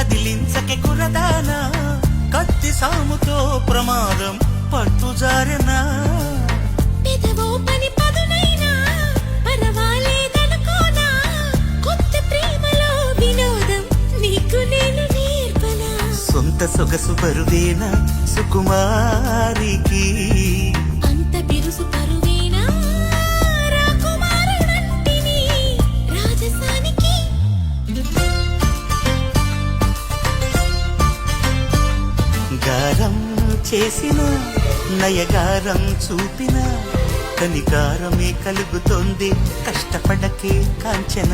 కదిలించకే కురదానా కత్తి సాముతో ప్రమాదం పట్టుజారెనా పెదవో పని పదునైనా పరవాలేదనుకోనా కొత్త ప్రేమలో వినోదం నీకు నేను నేర్పనా సొంత సొగసు బరువేనా సుకుమారికి అంత బిరుసు పరువేనా రాకుమారుడంటిని రాజసానికి గారం చేసిన నయగారం చూపిన కనికారమే కలుగుతోంది కష్టపడకే కాంచన